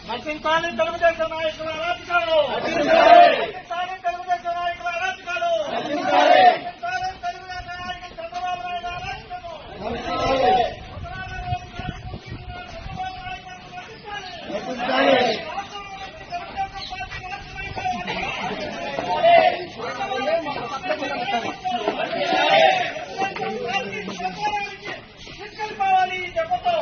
నశించాలి తెలుగుదేశం నాయకుల అరాచకాలు. నశించాలి తెలుగుదేశం నాయకుల అరాచకాలు. నశించాలి తెలుగుదేశం నాయకులు చంద్రబాబు నాయుడు అరాచకము. తీసుకెళ్ళిపోవాలి దెబ్బతో.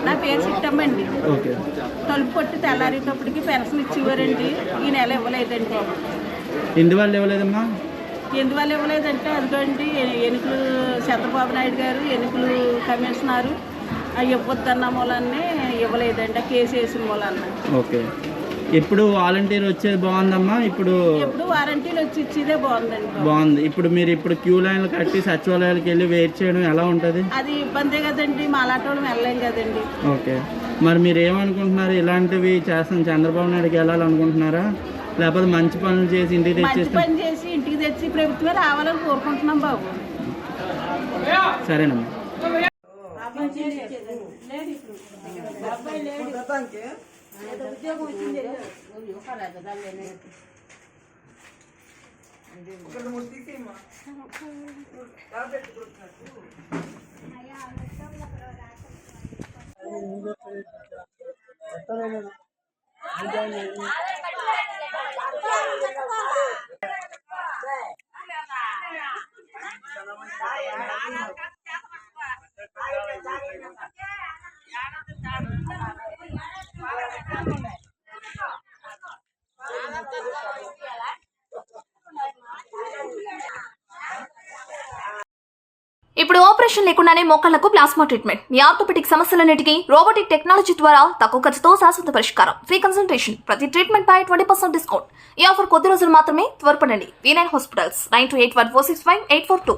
నా పేరు చిట్టమ్మండి. తలుపు కొట్టి తెల్లారేటప్పటికి పెన్షన్ ఇచ్చేవారండి. ఈ నెల ఇవ్వలేదండి. ఎందువల్ల ఇవ్వలేదమ్మా? ఎందువల్ల ఇవ్వలేదంటే అదిగోండి ఎన్నికలు చంద్రబాబు నాయుడు గారు ఎన్నికలు కమిషనరు ఇవ్వద్దన్న మూలాన్ని ఇవ్వలేదండి. ఆ కేసు వేసిన మూలాన్ని. ఓకే, ఇప్పుడు వాలంటీర్ వచ్చేది బాగుందమ్మా? ఇప్పుడు వారంటీలు వచ్చి ఇచ్చేదే బాగుందండి. బాగుంది. ఇప్పుడు క్యూ లైన్లు కట్టి సచివాలయాలకు వెళ్ళి వెయిట్ చేయడం ఎలా ఉంటుంది? అది ఇబ్బందే కదండి, మాలాటోళ్ళం వెళ్ళలేం కదండి. ఓకే, మరి మీరు ఏమనుకుంటున్నారు? ఇలాంటివి చేస్తాం చంద్రబాబు నాయుడుకి వెళ్ళాలనుకుంటున్నారా, లేకపోతే మంచి పనులు చేసి ఇంటికి తెచ్చి ఇంటికి తెచ్చి ప్రభుత్వమే రావాలని కోరుకుంటున్నాం బాబు. సరేనమ్మా. ఉద్యోగం వచ్చింది. ఇప్పుడు ఆపరేషన్ లేకుండానే మోకాళ్లకు ప్లాస్మా ట్రీట్మెంట్. మీ ఆర్థోపెడిక్ సమస్యలన్నిటికీ రోబోటిక్ టెక్నాలజీ ద్వారా తక్కువ ఖర్చుతో శాశ్వత పరిష్కారం. Free consultation. ప్రతి ట్రీట్మెంట్ పై 20% డిస్కౌంట్. ఈ ఆఫర్ కొద్ది రోజులు మాత్రమే. త్వరపడండి. V9 hospitals 9281465842.